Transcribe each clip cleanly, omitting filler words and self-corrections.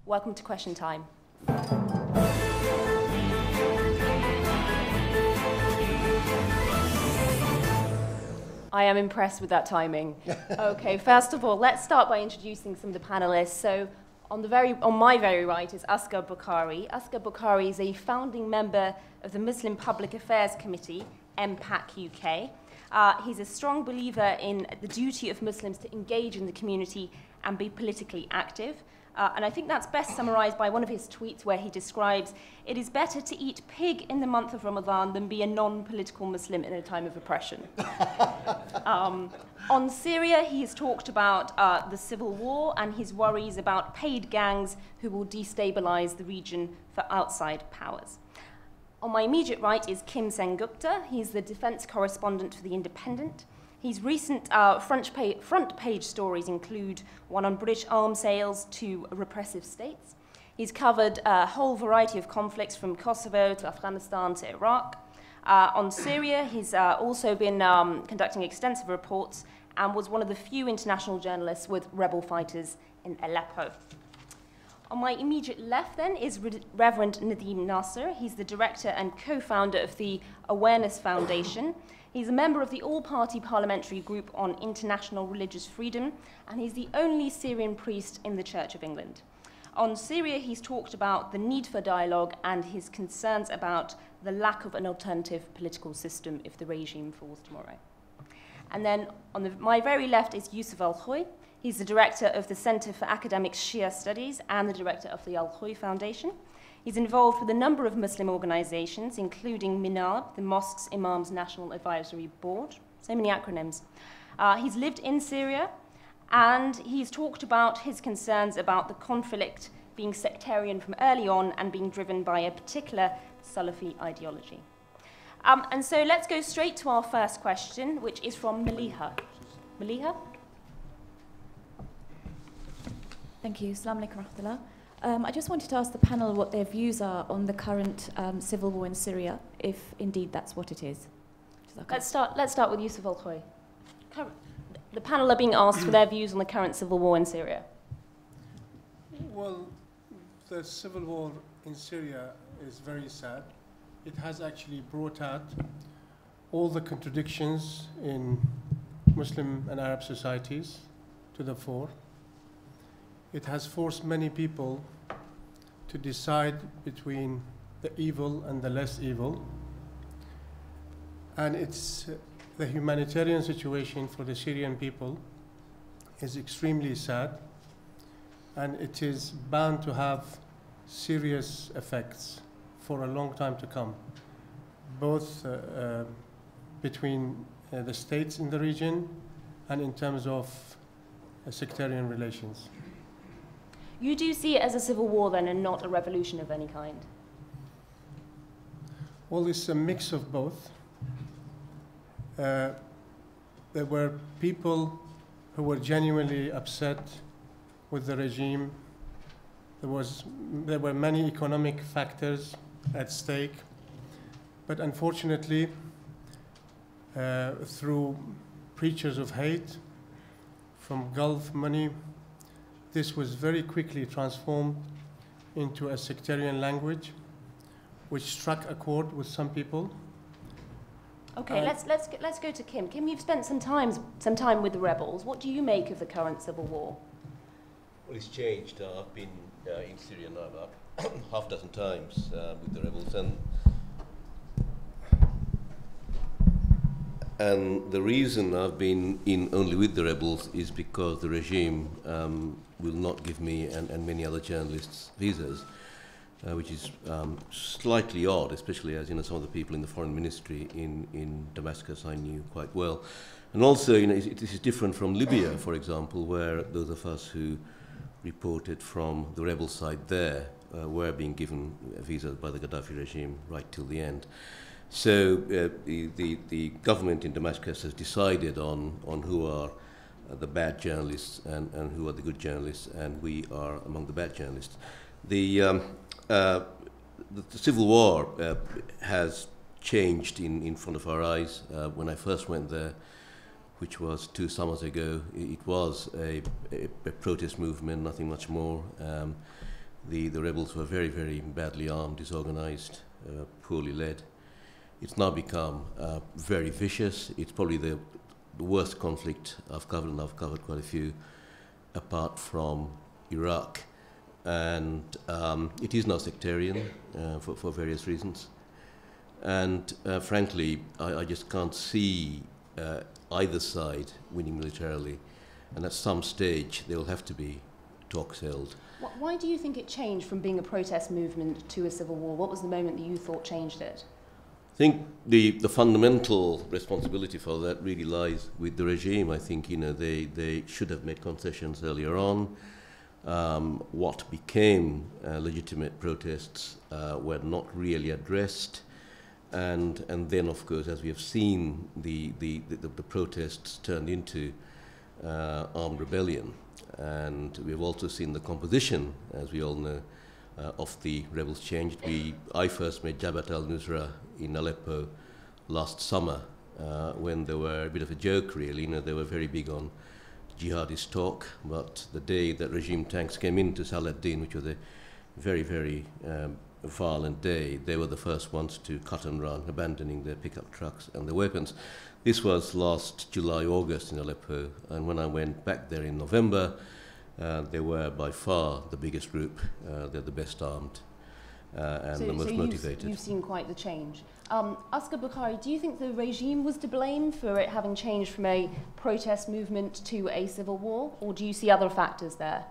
Welcome to question time. I am impressed with that timing. Okay, first of all, let's start by introducing some of the panelists. So on my very right is Asghar Bukhari. Asghar Bukhari is a founding member of the Muslim Public Affairs Committee, MPAC UK. He's a strong believer in the duty of Muslims to engage in the community and be politically active. And I think that's best summarized by one of his tweets where he describes, "It is better to eat pig in the month of Ramadan than be a non-political Muslim in a time of oppression." On Syria, he has talked about the civil war and his worries about paid gangs who will destabilize the region for outside powers. On my immediate right is Kim Sengupta. He's the defense correspondent for The Independent. His recent front page stories include one on British arms sales to repressive states. He's covered a whole variety of conflicts from Kosovo to Afghanistan to Iraq. On Syria, he's also been conducting extensive reports and was one of the few international journalists with rebel fighters in Aleppo. On my immediate left, then, is Reverend Nadim Nasser. He's the director and co-founder of the Awareness Foundation. He's a member of the all-party parliamentary group on international religious freedom, and he's the only Syrian priest in the Church of England. On Syria, he's talked about the need for dialogue and his concerns about the lack of an alternative political system if the regime falls tomorrow. And then on my very left is Yousif al-Khoei. He's the director of the Center for Academic Shia Studies and the director of the al-Khoei Foundation. He's involved with a number of Muslim organizations, including MINAB, the Mosques Imams National Advisory Board. So many acronyms. He's lived in Syria, and he's talked about his concerns about the conflict being sectarian from early on and being driven by a particular Salafi ideology. And so let's go straight to our first question, which is from Maliha. Maliha? Thank you. Assalamu alaikum wa rahmatullah. I just wanted to ask the panel what their views are on the current civil war in Syria, if indeed that's what it is. Let's start with Yousif al-Khoei. The panel are being asked for their views on the current civil war in Syria. Well, the civil war in Syria is very sad. It has actually brought out all the contradictions in Muslim and Arab societies to the fore. It has forced many people to decide between the evil and the less evil. And it's the humanitarian situation for the Syrian people is extremely sad, and it is bound to have serious effects for a long time to come, both between the states in the region and in terms of sectarian relations. You do see it as a civil war then and not a revolution of any kind? Well, it's a mix of both. There were people who were genuinely upset with the regime. There were many economic factors at stake, but unfortunately, through preachers of hate, from Gulf money, this was very quickly transformed into a sectarian language, which struck a chord with some people. Okay, let's go to Kim. Kim, you've spent some time with the rebels. What do you make of the current civil war? Well, it's changed. I've been in Syria now about half a dozen times with the rebels, and the reason I've been in only with the rebels is because the regime will not give me and many other journalists visas, which is slightly odd, especially as some of the people in the foreign ministry in Damascus I knew quite well. And also, this is different from Libya, for example, where those of us who reported from the rebel side there were being given visas by the Gaddafi regime right till the end. So the government in Damascus has decided on who are the bad journalists and who are the good journalists, and we are among the bad journalists. The civil war has changed in front of our eyes. When I first went there, which was 2 summers ago, it was a protest movement, nothing much more. the rebels were very, very badly armed, disorganized, poorly led. It's now become very vicious. It's probably the worst conflict I've covered, and I've covered quite a few, apart from Iraq. And it is now sectarian for various reasons. And frankly, I just can't see either side winning militarily. And at some stage, there will have to be talks held. Why do you think it changed from being a protest movement to a civil war? What was the moment that you thought changed it? I think the fundamental responsibility for that really lies with the regime. I think, you know, they should have made concessions earlier on. What became legitimate protests were not really addressed. And then, of course, as we have seen, the protests turned into armed rebellion. And we have also seen the composition, as we all know, of the rebels changed. I first met Jabhat al-Nusra in Aleppo last summer when they were a bit of a joke, really. You know, they were very big on jihadist talk, but the day that regime tanks came into Saladin, which was a very, very violent day, they were the first ones to cut and run, abandoning their pickup trucks and their weapons. This was last July, August in Aleppo, and when I went back there in November, they were by far the biggest group. They're the best armed and the most motivated. You've seen quite the change. Asghar Bukhari, do you think the regime was to blame for it having changed from a protest movement to a civil war, or do you see other factors there?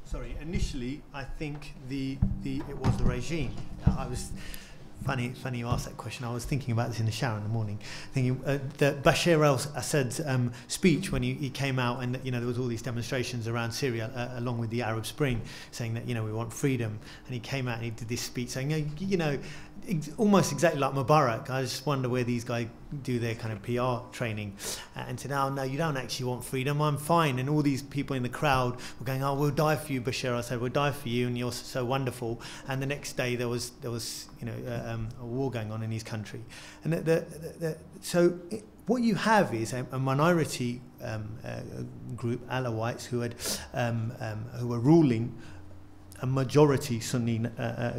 Sorry, initially I think it was the regime. I was funny you asked that question. I was thinking about this in the shower in the morning, thinking that Bashar al-Assad's speech when he came out, and you know there was all these demonstrations around Syria along with the Arab Spring, saying that, you know, we want freedom, and he came out and he did this speech saying, you know, almost exactly like Mubarak. I just wonder where these guys do their kind of PR training, and said, oh no, you don't actually want freedom, I'm fine. And all these people in the crowd were going, oh, we'll die for you, Bashar. I said, we'll die for you, and you're so wonderful. And the next day there was you know a war going on in his country. And so what you have is a minority group, Alawites, who were ruling a majority Sunni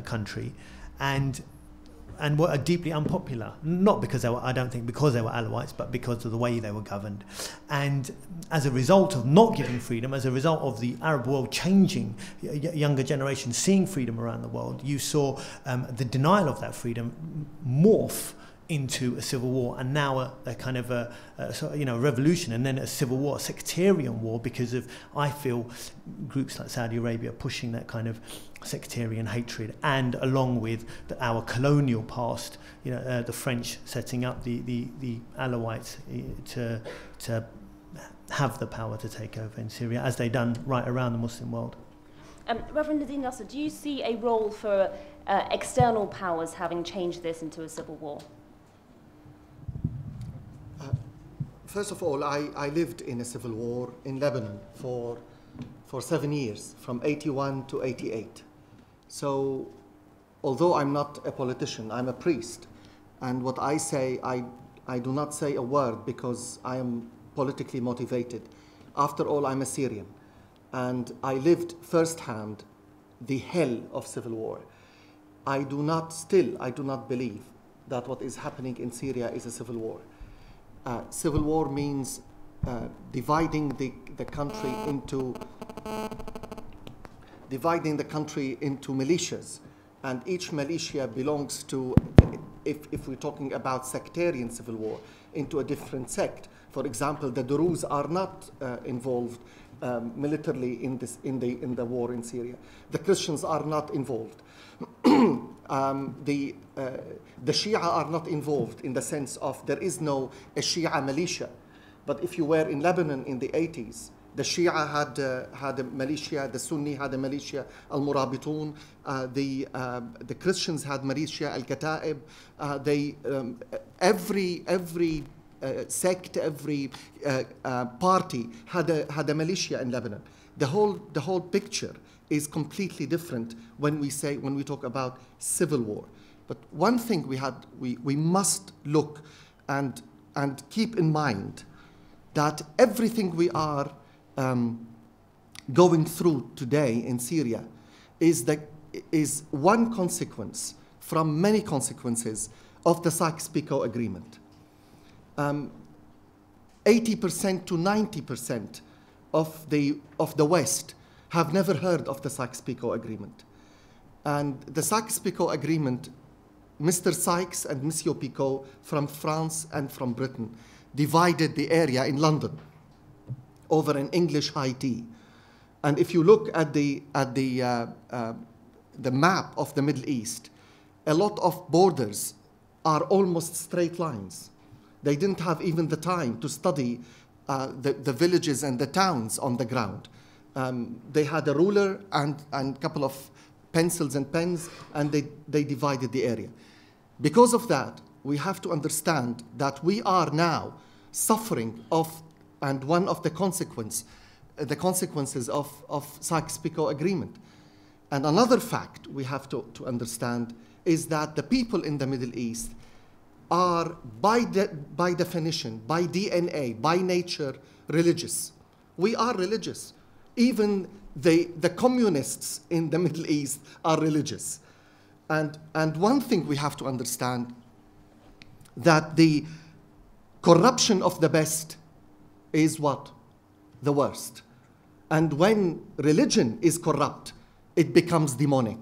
country, and were deeply unpopular, not because they were, I don't think because they were Alawites, but because of the way they were governed. And as a result of not giving freedom, as a result of the Arab world changing, younger generations seeing freedom around the world, you saw the denial of that freedom morph into a civil war, and now a kind of a revolution, and then a civil war, a sectarian war, because of, I feel, groups like Saudi Arabia pushing that kind of sectarian hatred, and along with our colonial past, you know, the French setting up the Alawites to have the power to take over in Syria, as they've done right around the Muslim world. Reverend Nadim Nasser, do you see a role for external powers having changed this into a civil war? First of all, I lived in a civil war in Lebanon for 7 years, from 81 to 88. So, although I'm not a politician, I'm a priest. And what I say, I do not say a word because I am politically motivated. After all, I'm a Syrian. And I lived firsthand the hell of civil war. I do not believe that what is happening in Syria is a civil war. Civil war means dividing the country into militias, and each militia belongs to, if we're talking about sectarian civil war, into a different sect. For example, the Druze are not involved militarily in the war in Syria. The Christians are not involved. The Shia are not involved in the sense of there is no a Shia militia. But if you were in Lebanon in the 80s, the Shia had a militia, the Sunni had a militia, al-Murabitun, the Christians had militia, al-Kataib. Every sect, every party had a militia in Lebanon. The whole picture is completely different when we talk about civil war. But one thing we must look and keep in mind, that everything we are going through today in Syria is one consequence from many consequences of the Sykes-Picot Agreement. 80% to 90% of the West have never heard of the Sykes-Picot Agreement. And the Sykes-Picot Agreement, Mr. Sykes and Monsieur Picot from France and from Britain divided the area in London over an English high tea. And if you look at the map of the Middle East, a lot of borders are almost straight lines. They didn't have even the time to study the villages and the towns on the ground. They had a ruler and a couple of pencils and pens, and they divided the area. Because of that, we have to understand that we are now suffering of, and one of the consequences of Sykes-Picot Agreement. And another fact we have to understand is that the people in the Middle East are, by definition, by DNA, by nature, religious. We are religious. Even the communists in the Middle East are religious. And one thing we have to understand, that the corruption of the best is what? The worst. And when religion is corrupt, it becomes demonic.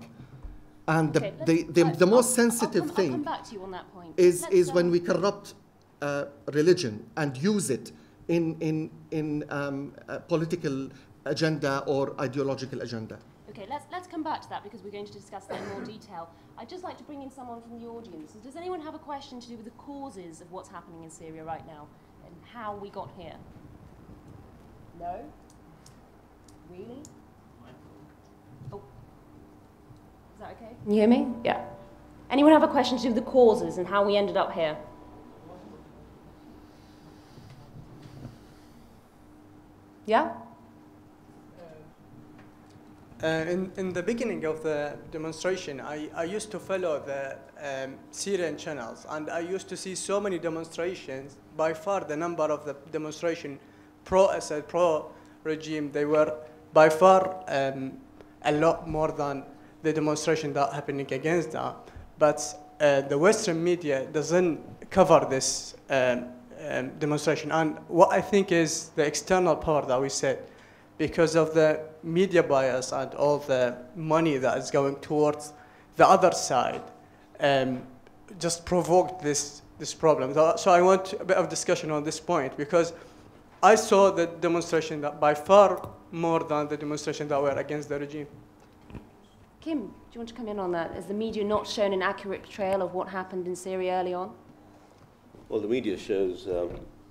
And the most sensitive thing I'll come back to you on that point. is when we corrupt religion and use it in a political agenda or ideological agenda. Okay, let's come back to that because we're going to discuss that in more detail. I'd just like to bring in someone from the audience. Does anyone have a question to do with the causes of what's happening in Syria right now and how we got here? No? Really? Oh. Is that okay? Can you hear me? Yeah. Anyone have a question to do with the causes and how we ended up here? Yeah? In the beginning of the demonstration, I used to follow the Syrian channels, and I used to see so many demonstrations. By far, the number of the demonstration pro-Assad, pro-regime, they were by far a lot more than the demonstration that happening against that. But the Western media doesn't cover this demonstration. And what I think is the external power that we said, because of the media bias and all the money that is going towards the other side, just provoked this problem. So I want a bit of discussion on this point, because I saw the demonstration that by far more than the demonstration that were against the regime. Kim, do you want to come in on that? Has the media not shown an accurate portrayal of what happened in Syria early on? Well, the media shows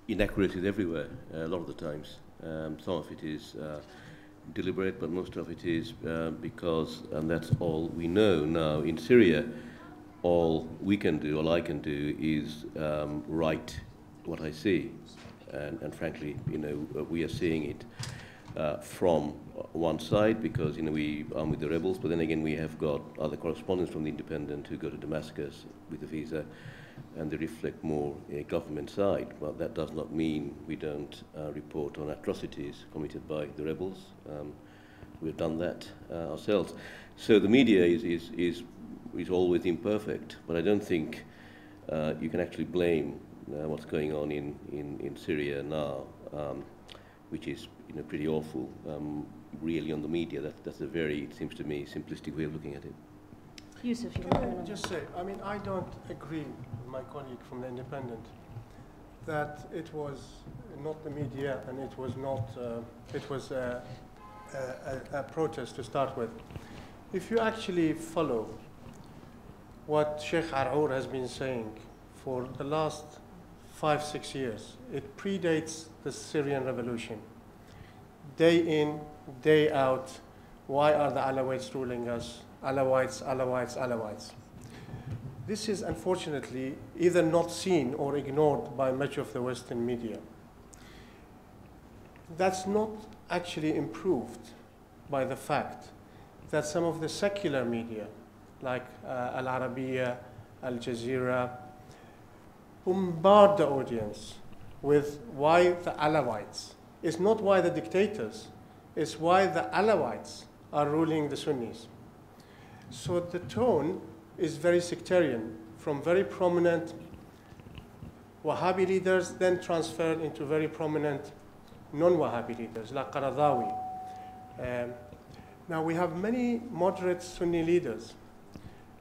inaccuracies everywhere, a lot of the times. Some of it is deliberate, but most of it is because, and that's all we know now in Syria, all we can do, all I can do is write what I see. And frankly, we are seeing it from one side because, we are with the rebels, but then again we have got other correspondents from the Independent who go to Damascus with a visa, and they reflect more a government side. But that does not mean we don't report on atrocities committed by the rebels. We've done that ourselves. So the media is always imperfect, but I don't think you can actually blame what's going on in Syria now, which is pretty awful, really on the media. That's a very, it seems to me, simplistic way of looking at it. Yousif, you Can want to I just say, I don't agree with my colleague from the Independent that it was not the media and it was not, it was a protest to start with. If you actually follow what Sheikh Ar'ur has been saying for the last 5-6 years, it predates the Syrian revolution. Day in, day out, why are the Alawites ruling us? Alawites, Alawites, Alawites. This is unfortunately either not seen or ignored by much of the Western media. That's not actually improved by the fact that some of the secular media, like Al Arabiya, Al Jazeera, bombard the audience with why the Alawites. It's not why the dictators, it's why the Alawites are ruling the Sunnis. So the tone is very sectarian, from very prominent Wahhabi leaders, then transferred into very prominent non-Wahhabi leaders, like Qaradawi. Now we have many moderate Sunni leaders,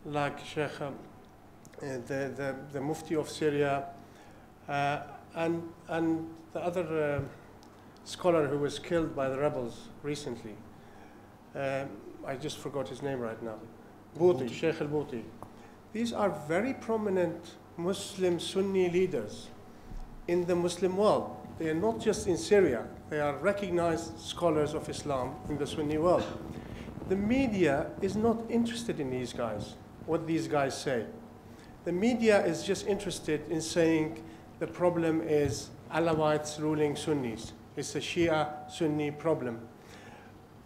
like Sheikh, the Mufti of Syria, and the other scholar who was killed by the rebels recently. I just forgot his name right now. Bouti, Sheikh al-Bouti. These are very prominent Muslim Sunni leaders in the Muslim world. They are not just in Syria. They are recognized scholars of Islam in the Sunni world. The media is not interested in these guys, what these guys say. The media is just interested in saying the problem is Alawites ruling Sunnis. It's a Shia-Sunni problem.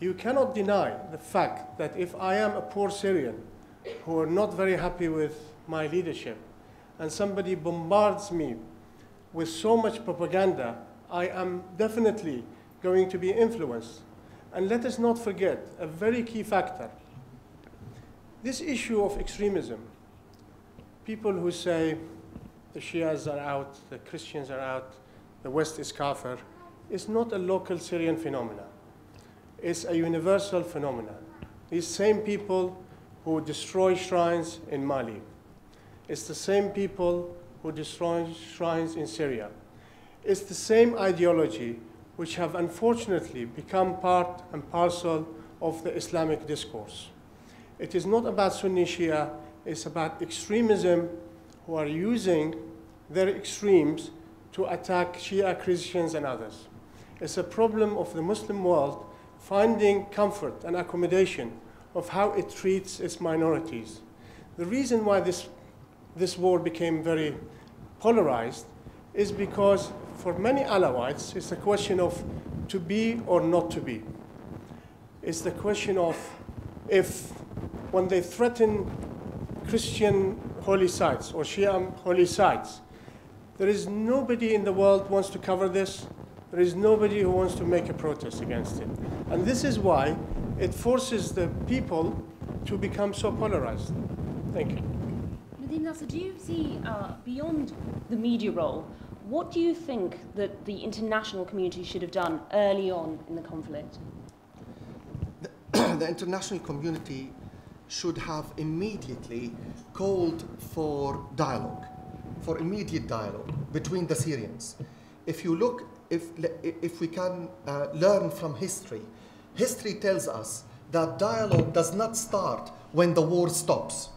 You cannot deny the fact that if I am a poor Syrian who are not very happy with my leadership, and somebody bombards me with so much propaganda, I am definitely going to be influenced. And let us not forget a very key factor. This issue of extremism, people who say the Shias are out, the Christians are out, the West is kafir, is not a local Syrian phenomenon. It's a universal phenomenon. These same people who destroy shrines in Mali. It's the same people who destroy shrines in Syria. It's the same ideology which have unfortunately become part and parcel of the Islamic discourse. It is not about Sunni Shia, it's about extremism who are using their extremes to attack Shia Christians and others. It's a problem of the Muslim world finding comfort and accommodation of how it treats its minorities. The reason why this war became very polarized is because for many Alawites, it's a question of to be or not to be. It's the question of if, when they threaten Christian holy sites or Shia holy sites, there is nobody in the world wants to cover this. There is nobody who wants to make a protest against it. And this is why it forces the people to become so polarized. Thank you. Nadim, Nasser, do you see, beyond the media role, what do you think that the international community should have done early on in the conflict? The international community should have immediately called for dialogue, for immediate dialogue between the Syrians. If you look, if we can learn from history, history tells us that dialogue does not start when the war stops.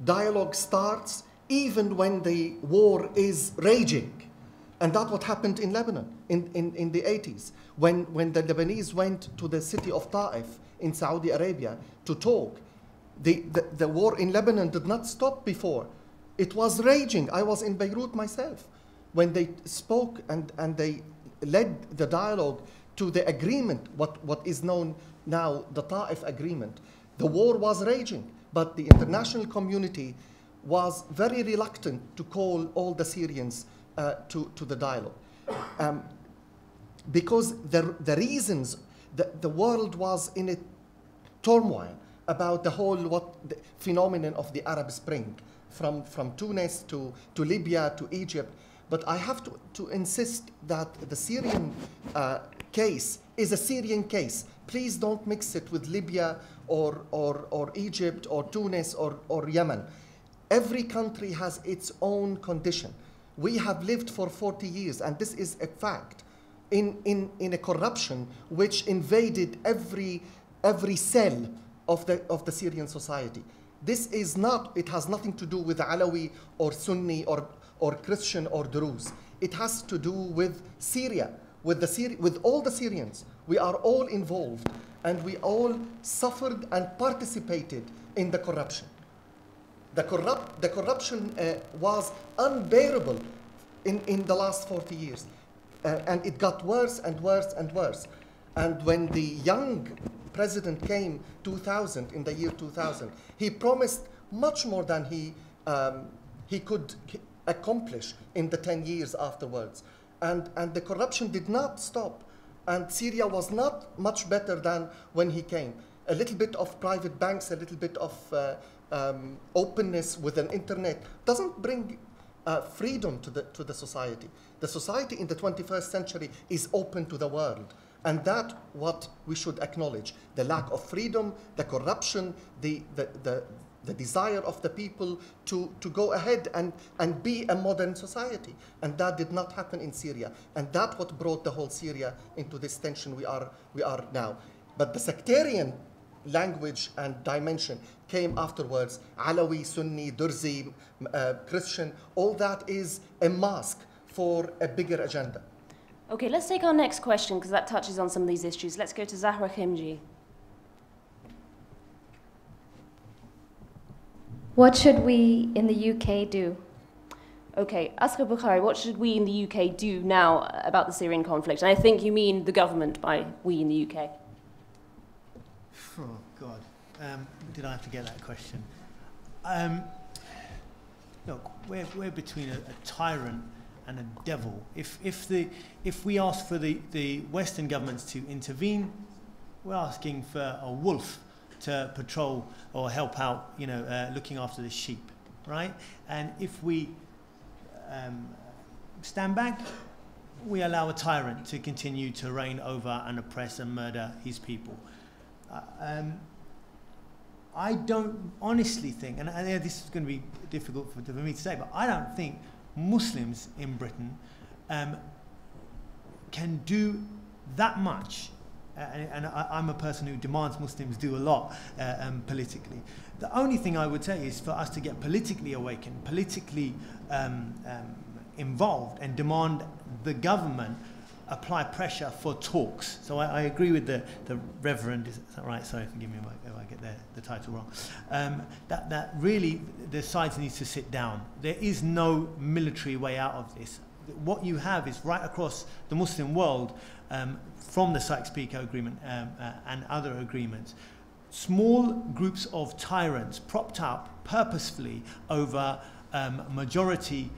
Dialogue starts even when the war is raging. And that's what happened in Lebanon in the 80s, when the Lebanese went to the city of Ta'if in Saudi Arabia to talk. The war in Lebanon did not stop before. It was raging. I was in Beirut myself when they spoke and they led the dialogue to the agreement, what is known now the Ta'if agreement. The war was raging, but the international community was very reluctant to call all the Syrians to the dialogue. Because the reasons, the world was in a turmoil about the whole the phenomenon of the Arab Spring, from Tunis to Libya to Egypt. But I have to insist that the Syrian case is a Syrian case. Please don't mix it with Libya or Egypt or Tunis or Yemen. Every country has its own condition. We have lived for 40 years, and this is a fact, in a corruption which invaded every cell of the Syrian society. This is not, it has nothing to do with Alawi or Sunni or Christian or Druze. It has to do with Syria, with all the Syrians. We are all involved, and we all suffered and participated in the corruption. The corruption was unbearable in the last 40 years. And it got worse and worse and worse. And when the young president came in the year 2000, he promised much more than he could accomplish in the 10 years afterwards. And the corruption did not stop. And Syria was not much better than when he came. a little bit of private banks, a little bit of openness with an internet doesn't bring freedom to the society. The society in the 21st century is open to the world. And that's what we should acknowledge. The lack of freedom, the corruption, the desire of the people to go ahead and be a modern society. And that did not happen in Syria. And that's what brought the whole Syria into this tension we are now. But the sectarian language and dimension came afterwards. Alawi, Sunni, Durzi, Christian, all that is a mask for a bigger agenda. Okay, let's take our next question because that touches on some of these issues. Let's go to Zahra Khimji. What should we in the UK do? Okay, Asghar Bukhari, what should we in the UK do now about the Syrian conflict? And I think you mean the government by we in the UK. Oh, God. Did I have to get that question? Look, we're between a tyrant and a devil. If we ask for the Western governments to intervene, we're asking for a wolf to patrol or help out, looking after the sheep, right? And if we stand back, we allow a tyrant to continue to reign over and oppress and murder his people. I don't honestly think, and this is going to be difficult for me to say, but I don't think Muslims in Britain can do that much. And I'm a person who demands Muslims do a lot politically. The only thing I would say is for us to get politically awakened, politically involved, and demand the government apply pressure for talks. So I agree with the Reverend, is that right? Sorry, forgive me if I get the title wrong. That really the sides need to sit down. There is no military way out of this. What you have is right across the Muslim world, from the Sykes-Picot Agreement and other agreements, small groups of tyrants propped up purposefully over majority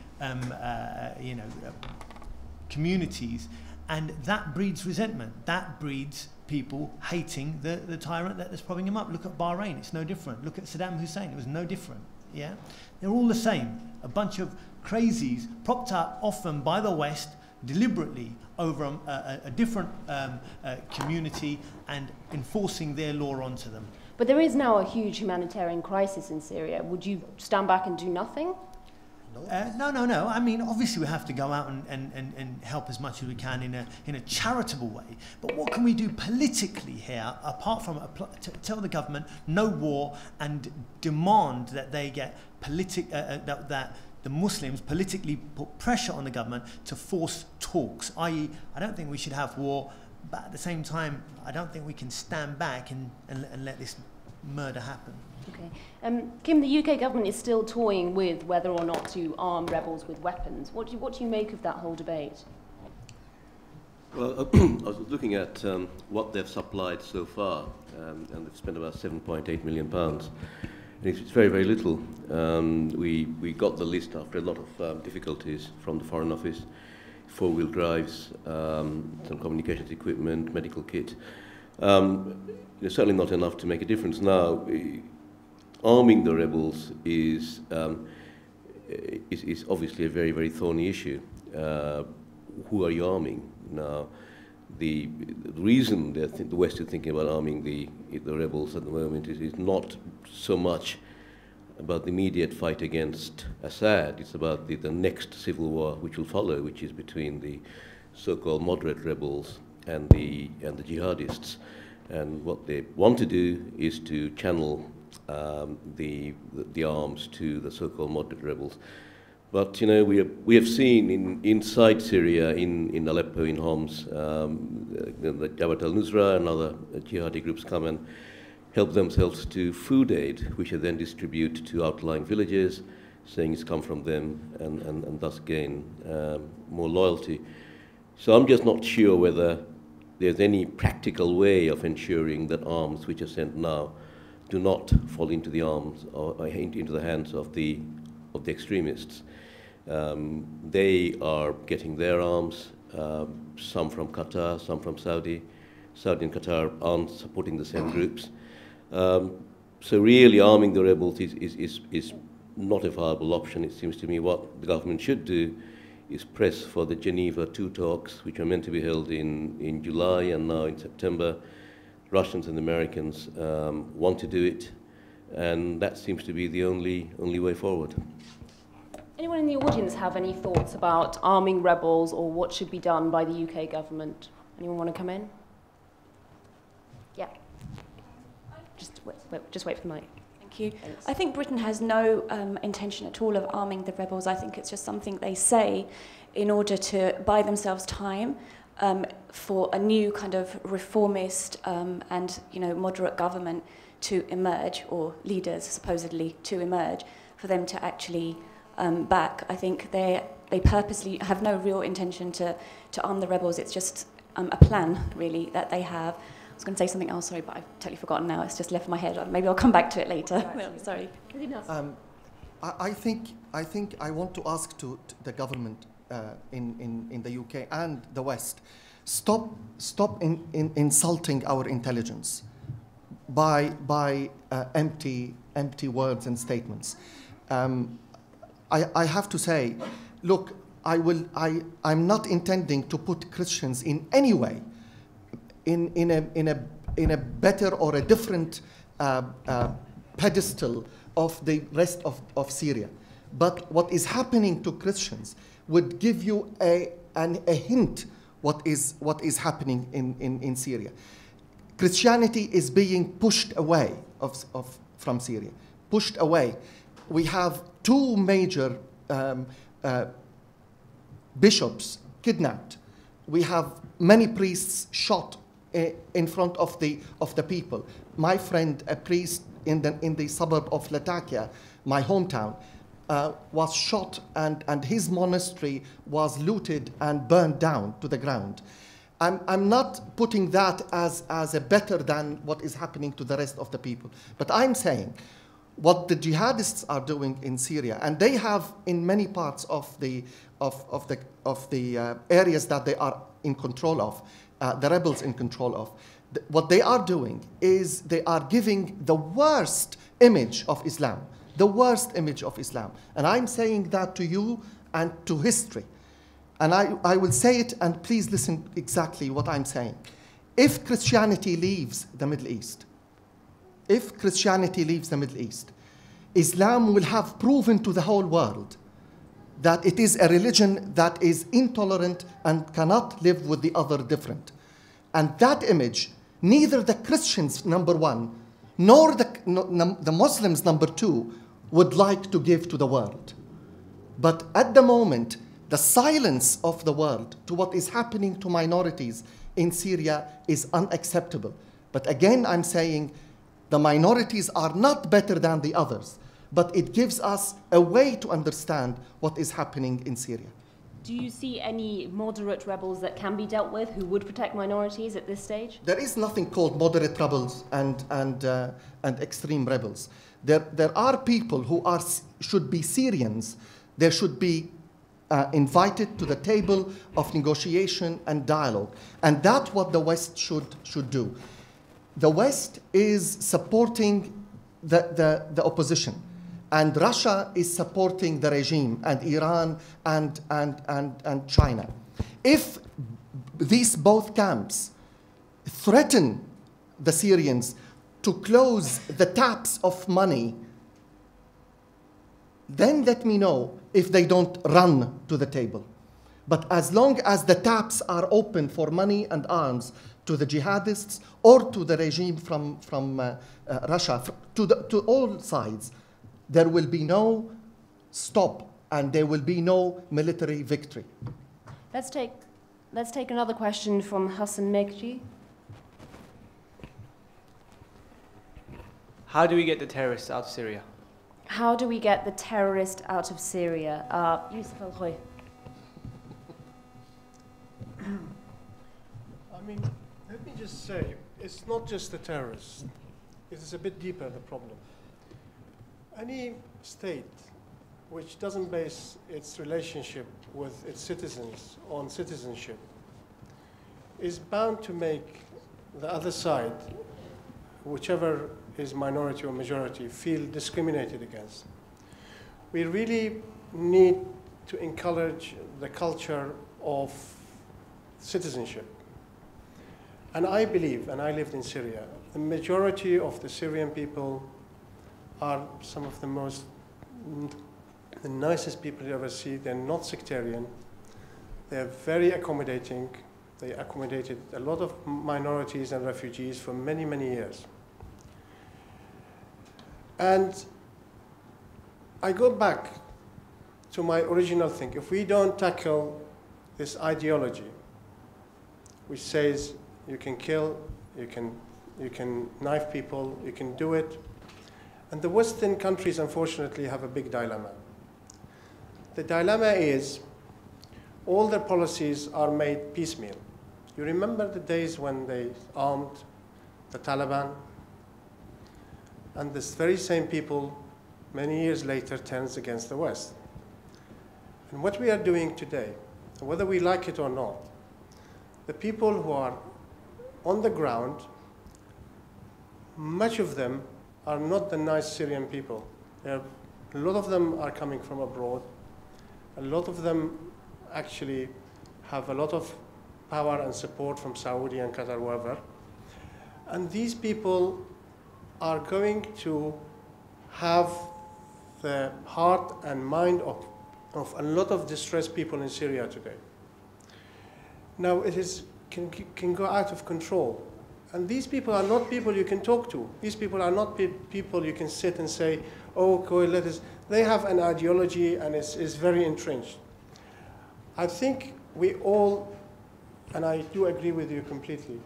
communities, and that breeds resentment. That breeds people hating the tyrant that's propping him up. Look at Bahrain, it's no different. Look at Saddam Hussein, it was no different. Yeah, they're all the same. A bunch of crazies propped up often by the West deliberately over a different community and enforcing their law onto them. But there is now a huge humanitarian crisis in Syria. Would you stand back and do nothing? No. I mean, obviously we have to go out and help as much as we can in a charitable way. But what can we do politically here, apart from to tell the government no war and demand that they get that the Muslims politically put pressure on the government to force talks, i.e. I don't think we should have war, but at the same time I don't think we can stand back and let this murder happen. Okay. Kim, the UK government is still toying with whether or not to arm rebels with weapons. What do you make of that whole debate? Well, I was looking at what they've supplied so far, and they've spent about £7.8 million. It's very, very little. We got the list after a lot of difficulties from the Foreign Office: four-wheel drives, some communications equipment, medical kit. Certainly not enough to make a difference. Now, arming the rebels is obviously a very, very thorny issue. Who are you arming? Now, the reason the West is thinking about arming the rebels at the moment is not so much about the immediate fight against Assad. It's about the next civil war which will follow, which is between the so-called moderate rebels and the jihadists. And what they want to do is to channel the arms to the so-called moderate rebels. But we have seen inside Syria, in Aleppo, in Homs, the Jabhat al-Nusra and other jihadi groups come and help themselves to food aid, which they then distribute to outlying villages, saying it's come from them, and thus gain more loyalty. So I'm just not sure whether there's any practical way of ensuring that arms which are sent now do not fall into the arms or into the hands of the extremists. They are getting their arms, some from Qatar, some from Saudi. Saudi and Qatar aren't supporting the same groups. So really arming the rebels is not a viable option. It seems to me what the government should do is press for the Geneva II talks, which are meant to be held in July and now in September. Russians and Americans want to do it, and that seems to be the only way forward. Anyone in the audience have any thoughts about arming rebels or what should be done by the UK government? Anyone want to come in? Yeah. Just wait for the mic. Thank you. I think Britain has no intention at all of arming the rebels. I think it's just something they say in order to buy themselves time for a new kind of reformist and moderate government to emerge, or leaders supposedly to emerge, for them to actually back. I think they purposely have no real intention to arm the rebels. It's just a plan, really, that they have. I was going to say something else, sorry, but I've totally forgotten now. It's just left my head. Maybe I'll come back to it later. No, sorry. I think I want to ask to the government in the UK and the West, stop insulting our intelligence by empty words and statements. I have to say, look, I'm not intending to put Christians in any way in a better or a different pedestal of the rest of Syria. But what is happening to Christians would give you a hint what is happening in Syria. Christianity is being pushed away from Syria, pushed away. We have two major bishops kidnapped. We have many priests shot in front of the people. My friend, a priest in the suburb of Latakia, my hometown, was shot, and his monastery was looted and burned down to the ground. I'm not putting that as a better than what is happening to the rest of the people, but I'm saying what the jihadists are doing in Syria, and they have in many parts of the areas that they are in control of, the rebels in control of. What they are doing is they are giving the worst image of Islam, the worst image of Islam. And I'm saying that to you and to history. And I will say it, and please listen exactly what I'm saying. If Christianity leaves the Middle East, Islam will have proven to the whole world that it is a religion that is intolerant and cannot live with the other different. And that image, neither the Christians, number one, nor the Muslims, number two, would like to give to the world. But at the moment, the silence of the world to what is happening to minorities in Syria is unacceptable. But again, I'm saying the minorities are not better than the others, but it gives us a way to understand what is happening in Syria. Do you see any moderate rebels that can be dealt with who would protect minorities at this stage? There is nothing called moderate rebels and extreme rebels. There are people who should be Syrians. They should be invited to the table of negotiation and dialogue. And that's what the West should do. The West is supporting the opposition. And Russia is supporting the regime, and Iran and China. If these both camps threaten the Syrians to close the taps of money, then let me know if they don't run to the table. But as long as the taps are open for money and arms to the jihadists or to the regime from Russia, to all sides, there will be no stop and there will be no military victory. Let's take another question from Hassan Mekji. How do we get the terrorists out of Syria? How do we get the terrorist out of Syria? Yousif al-Khoei. I mean, let me just say, it's not just the terrorists. It is a bit deeper, the problem. Any state which doesn't base its relationship with its citizens on citizenship is bound to make the other side, whichever is minority or majority, feel discriminated against. We really need to encourage the culture of citizenship. And I believe, and I lived in Syria, the majority of the Syrian people are some of the nicest people you ever see. They're not sectarian. They're very accommodating. They accommodated a lot of minorities and refugees for many, many years. And I go back to my original thing. If we don't tackle this ideology, which says you can kill, you can knife people, you can do it. And the Western countries, unfortunately, have a big dilemma. The dilemma is all their policies are made piecemeal. You remember the days when they armed the Taliban? And this very same people, many years later, turns against the West. And what we are doing today, whether we like it or not, the people who are on the ground, much of them are not the nice Syrian people. A lot of them are coming from abroad. A lot of them actually have a lot of power and support from Saudi and Qatar, wherever. And these people are going to have the heart and mind of a lot of distressed people in Syria today. Now it can go out of control. And these people are not people you can talk to. These people are not people you can sit and say, oh, let us. They have an ideology and it's very entrenched. I think we all, and I do agree with you completely,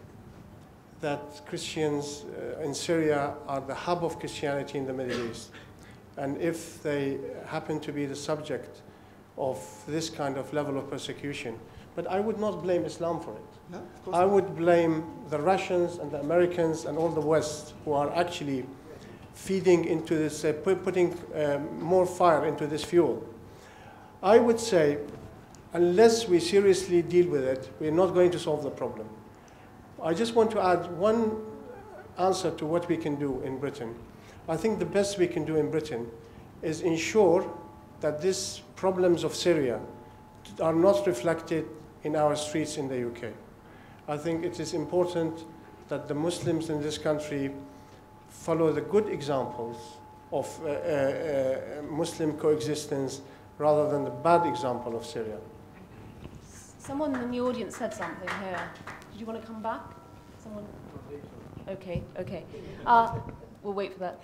that Christians in Syria are the hub of Christianity in the Middle East. And if they happen to be the subject of this kind of level of persecution, but I would not blame Islam for it. No, of course I not. would blame the Russians and the Americans and all the West who are actually feeding into this, putting more fire into this fuel. I would say, unless we seriously deal with it, we're not going to solve the problem. I just want to add one answer to what we can do in Britain. I think the best we can do in Britain is ensure that these problems of Syria are not reflected in our streets in the UK. I think it is important that the Muslims in this country follow the good examples of Muslim coexistence rather than the bad example of Syria. Someone in the audience said something here. Did you want to come back? Someone? Okay, okay. We'll wait for that.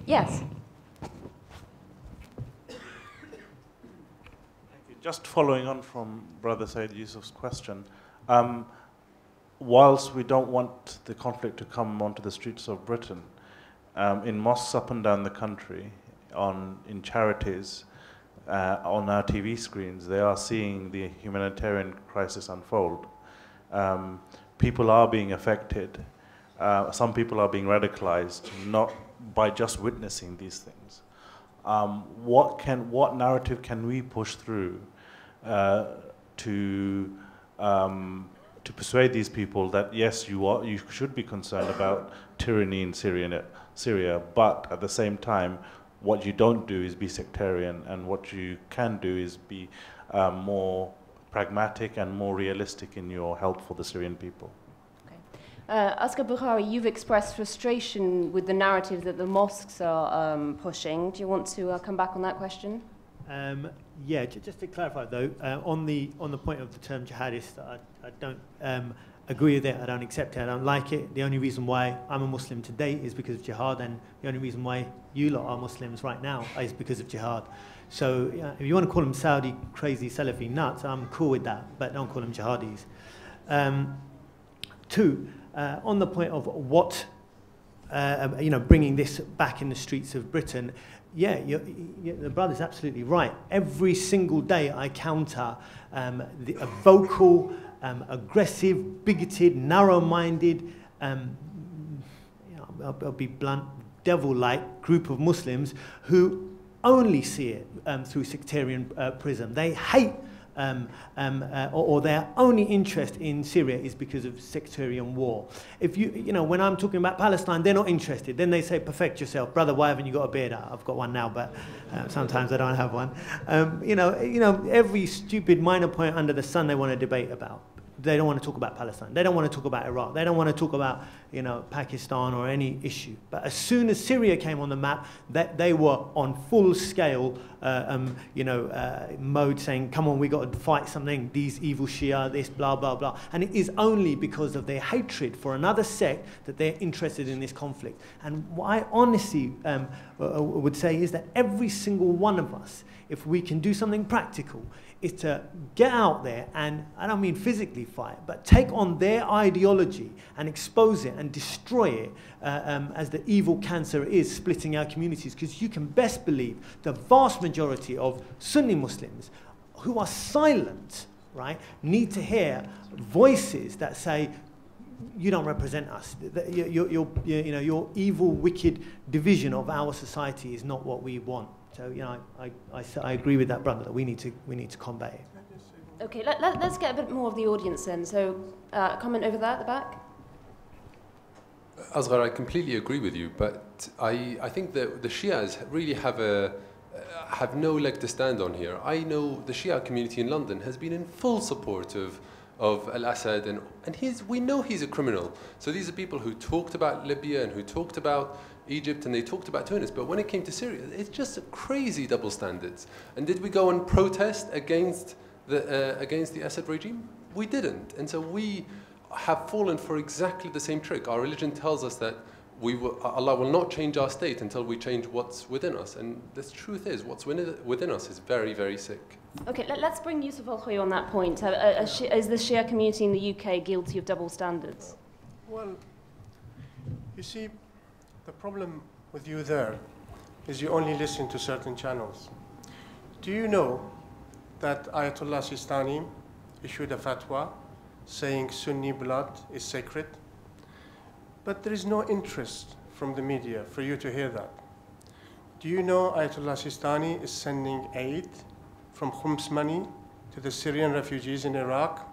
Yes. Just following on from Brother Seyed Yousif's question, whilst we don't want the conflict to come onto the streets of Britain, in mosques up and down the country, in charities, on our TV screens, they are seeing the humanitarian crisis unfold. People are being affected. Some people are being radicalized, not by just witnessing these things. What narrative can we push through to persuade these people that yes, you should be concerned about tyranny in Syria, but at the same time, what you don't do is be sectarian, and what you can do is be more pragmatic and more realistic in your help for the Syrian people. Asghar Bukhari, you've expressed frustration with the narrative that the mosques are pushing. Do you want to come back on that question? Yeah, just to clarify though, on the point of the term jihadist, I don't agree with it, I don't accept it, I don't like it. The only reason why I'm a Muslim today is because of jihad, and the only reason why you lot are Muslims right now is because of jihad. So if you want to call them Saudi crazy Salafi nuts, I'm cool with that, but don't call them jihadis. Two, on the point of what, bringing this back in the streets of Britain, yeah, the brother's absolutely right. Every single day I counter a vocal, aggressive, bigoted, narrow-minded, I'll be blunt, devil-like group of Muslims who only see it through sectarian prism. They hate or their only interest in Syria is because of sectarian war. If you know, when I'm talking about Palestine, they're not interested. Then they say, perfect yourself. Brother, why haven't you got a beard? I've got one now, but sometimes I don't have one. You know, every stupid minor point under the sun they want to debate about. They don't want to talk about Palestine. They don't want to talk about Iraq. They don't want to talk about, you know, Pakistan or any issue. But as soon as Syria came on the map, that they were on full scale, mode, saying, "Come on, we got to fight something. These evil Shia, this blah blah blah." And it is only because of their hatred for another sect that they're interested in this conflict. And what I honestly would say is that every single one of us, if we can do something practical, is to get out there and, I don't mean physically fight, but take on their ideology and expose it and destroy it as the evil cancer it is splitting our communities. Because you can best believe the vast majority of Sunni Muslims who are silent, right, need to hear voices that say, you don't represent us. Your evil, wicked division of our society is not what we want. So, you know, I agree with that brother that we need to combat it. Okay, let's get a bit more of the audience then. So, comment over there at the back. Asghar, I completely agree with you, but I think that the Shias really have no leg to stand on here. I know the Shia community in London has been in full support of al-Assad, and we know he's a criminal. So these are people who talked about Libya and who talked about Egypt, and they talked about Tunis, but when it came to Syria, it's just crazy double standards. And did we go and protest against the Assad regime? We didn't, and so we have fallen for exactly the same trick. Our religion tells us that Allah will not change our state until we change what's within us, and the truth is, what's within us is very, very sick. Okay, let's bring Yousif al-Khoei on that point. Is the Shia community in the UK guilty of double standards? Well, you see, the problem with you there is you only listen to certain channels. Do you know that Ayatollah Sistani issued a fatwa saying Sunni blood is sacred? But there is no interest from the media for you to hear that. Do you know Ayatollah Sistani is sending aid from Khums money to the Syrian refugees in Iraq?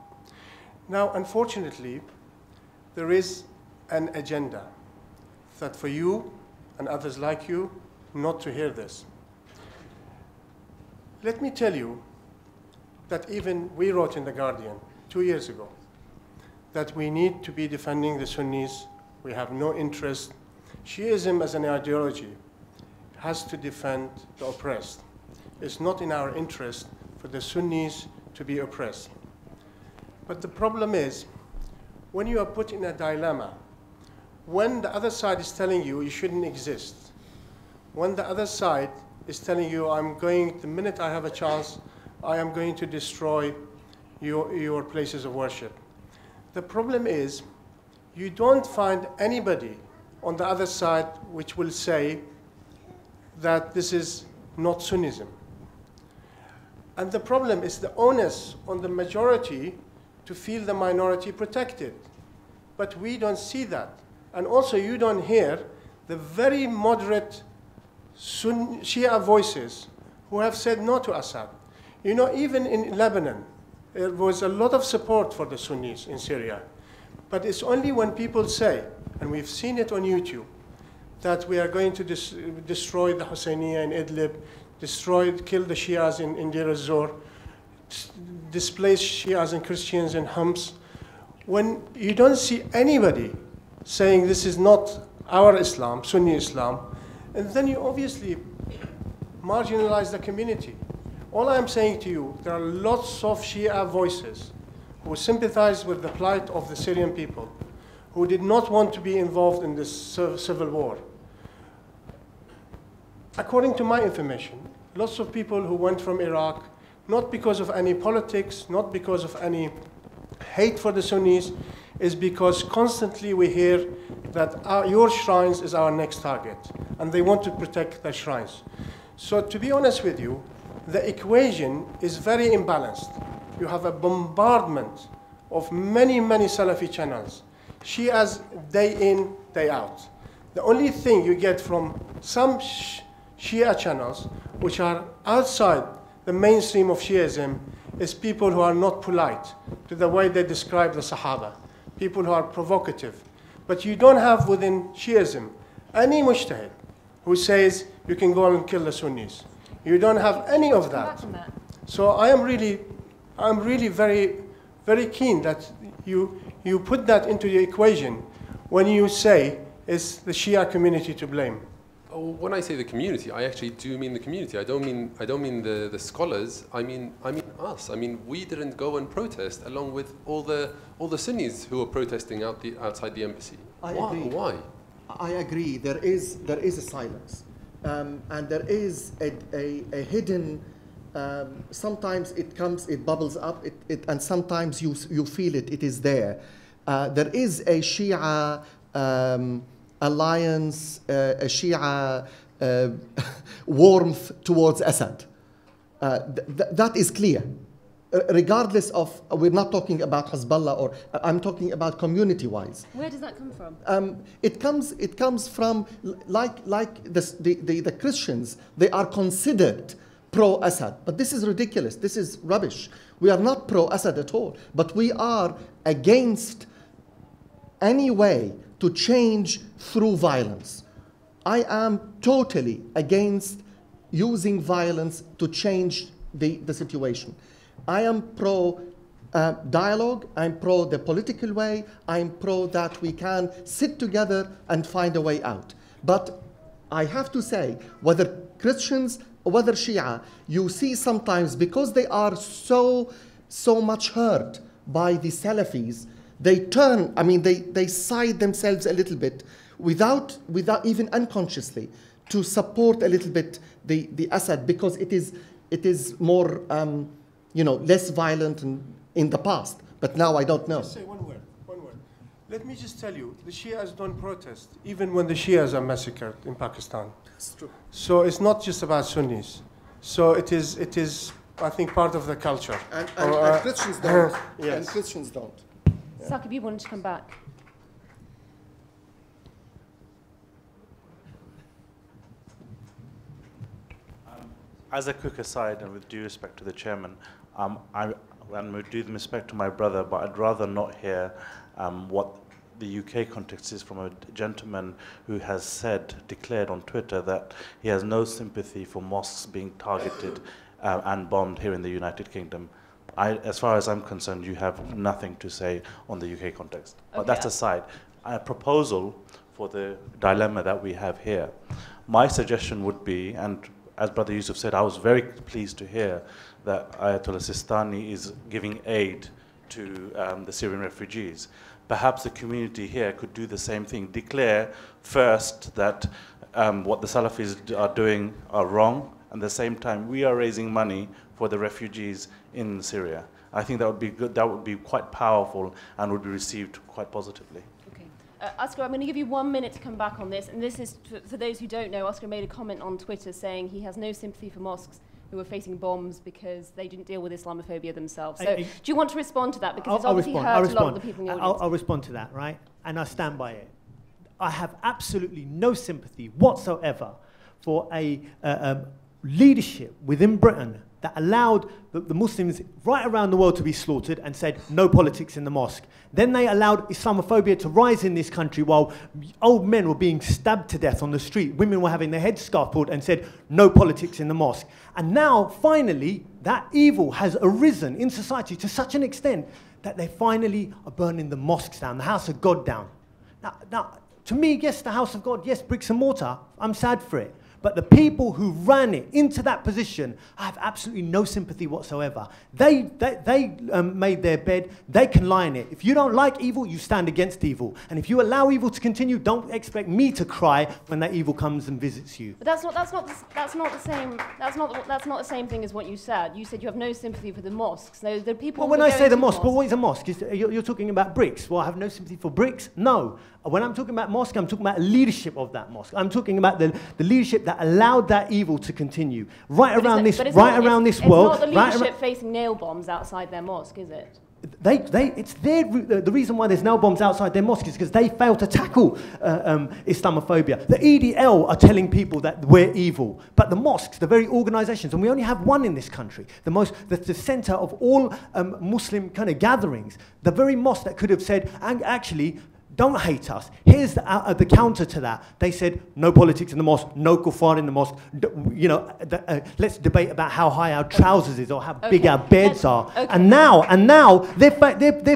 Now, unfortunately, there is an agenda that for you and others like you not to hear this. Let me tell you that even we wrote in The Guardian 2 years ago that we need to be defending the Sunnis. We have no interest. Shiism as an ideology has to defend the oppressed. It's not in our interest for the Sunnis to be oppressed. But the problem is, when you are put in a dilemma, when the other side is telling you you shouldn't exist, when the other side is telling you, the minute I have a chance, I am going to destroy your places of worship. The problem is, you don't find anybody on the other side which will say that this is not Sunnism. And the problem is the onus on the majority to feel the minority protected. But we don't see that. And also you don't hear the very moderate Shia voices who have said no to Assad. You know, even in Lebanon, there was a lot of support for the Sunnis in Syria. But it's only when people say, and we've seen it on YouTube, that we are going to destroy the Husseiniya in Idlib, kill the Shias in Deir ez-Zor, displace Shias and Christians in Homs. When you don't see anybody saying this is not our Islam, Sunni Islam, and then you obviously marginalize the community. All I'm saying to you, there are lots of Shia voices who sympathize with the plight of the Syrian people, who did not want to be involved in this civil war. According to my information, lots of people who went from Iraq, not because of any politics, not because of any hate for the Sunnis, is because constantly we hear that your shrines is our next target, and they want to protect their shrines. So to be honest with you, the equation is very imbalanced. You have a bombardment of many, many Salafi channels, Shias day in, day out. The only thing you get from some Shia channels, which are outside the mainstream of Shiism, is people who are not polite to the way they describe the Sahaba, people who are provocative. But you don't have within Shiism any mujtahid who says you can go and kill the Sunnis. You don't have any of that. So I am really very, very keen that you put that into the equation when you say is the Shia community to blame. Oh, when I say the community, I actually do mean the community. I don't mean the scholars. I mean us. I mean, we didn't go and protest along with all the Sunnis who were protesting outside the embassy. I agree. Why? I agree. There is a silence, and there is a hidden. Sometimes it bubbles up, and sometimes you feel it. It is there. There is a Shia alliance, a Shia warmth towards Assad. That is clear. Regardless of, we're not talking about Hezbollah, or I'm talking about community-wise. Where does that come from? It comes from like the Christians. They are considered pro-Assad, but this is ridiculous. This is rubbish. We are not pro-Assad at all, but we are against any way to change through violence. I am totally against using violence to change the situation. I am pro dialogue, I'm pro the political way, I'm pro that we can sit together and find a way out. But I have to say, whether Christians or whether Shia, you see sometimes, because they are so much hurt by the Salafis, they turn, I mean, they side themselves a little bit without even unconsciously to support a little bit the Assad, because it is more, less violent in the past. But now I don't know. Just say one word. Let me just tell you, the Shias don't protest, even when the Shias are massacred in Pakistan. That's true. So it's not just about Sunnis. So it is, I think, part of the culture. And Christians don't. Yes. And Christians don't. Yeah. Saqib, you wanted to come back. As a quick aside, and with due respect to the chairman, and with due respect to my brother, but I'd rather not hear what the UK context is from a gentleman who has declared on Twitter that he has no sympathy for mosques being targeted and bombed here in the United Kingdom. As far as I'm concerned, you have nothing to say on the UK context. Okay. But that's aside. A proposal for the dilemma that we have here. My suggestion would be, and as Brother Yousif said, I was very pleased to hear that Ayatollah Sistani is giving aid to the Syrian refugees. Perhaps the community here could do the same thing. Declare first that what the Salafis are doing are wrong, and at the same time we are raising money for the refugees in Syria. I think that would be good. That would be quite powerful and would be received quite positively. Asghar, I'm going to give you 1 minute to come back on this. And this is, for those who don't know, Asghar made a comment on Twitter saying he has no sympathy for mosques who are facing bombs because they didn't deal with Islamophobia themselves. So do you want to respond to that? Because it's obviously hurt a lot of the people in the audience. I'll respond to that, right? And I stand by it. I have absolutely no sympathy whatsoever for a leadership within Britain that allowed the Muslims right around the world to be slaughtered and said, no politics in the mosque. Then they allowed Islamophobia to rise in this country while old men were being stabbed to death on the street. Women were having their heads scarf pulled and said, no politics in the mosque. And now, finally, that evil has arisen in society to such an extent that they finally are burning the mosques down, the house of God down. Now, to me, yes, the house of God, yes, bricks and mortar, I'm sad for it. But the people who ran it into that position, I have absolutely no sympathy whatsoever. They made their bed, they can lie in it. If you don't like evil, you stand against evil. And if you allow evil to continue, don't expect me to cry when that evil comes and visits you. But that's not the same thing as what you said. You said you have no sympathy for the mosques. No, the people. Well, when I say the mosque, but what is a mosque? You're talking about bricks. Well, I have no sympathy for bricks? No. When I'm talking about mosque, I'm talking about leadership of that mosque. I'm talking about the leadership that allowed that evil to continue right around this world. It's not the leadership facing nail bombs outside their mosque, is it? it's the reason why there's no bombs outside their mosques is because they fail to tackle Islamophobia. The EDL are telling people that we're evil, but the mosques, the very organizations, and we only have one in this country, the center of all Muslim kind of gatherings, the very mosque that could have said, and actually, don't hate us. Here's the counter to that. They said, no politics in the mosque, no kuffar in the mosque. Let's debate about how high our trousers is or how big our beds are. Okay. And now they're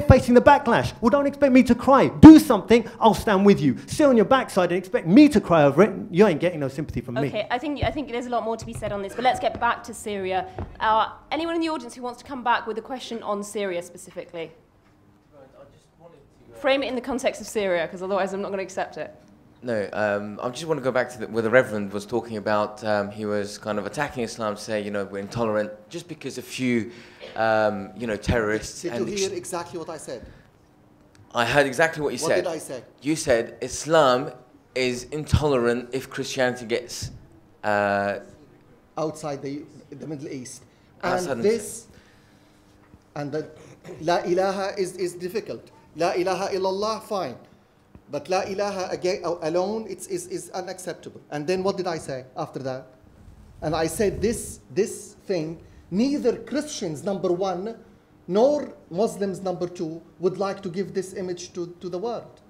facing the backlash. Well, don't expect me to cry. Do something, I'll stand with you. Sit on your backside and expect me to cry over it. You ain't getting no sympathy from me. Okay, I think there's a lot more to be said on this, but let's get back to Syria. Anyone in the audience who wants to come back with a question on Syria specifically? Frame it in the context of Syria, because otherwise I'm not going to accept it. No, I just want to go back to where the Reverend was talking about, he was kind of attacking Islam to say, we're intolerant just because a few, terrorists... Did you hear exactly what I said? I heard exactly what you said. What did I say? You said Islam is intolerant if Christianity gets... outside the Middle East. Outside And the La ilaha is difficult. La ilaha illallah, fine. But la ilaha alone, is unacceptable. And then what did I say after that? And I said this thing, neither Christians, number one, nor Muslims, number two, would like to give this image to the world.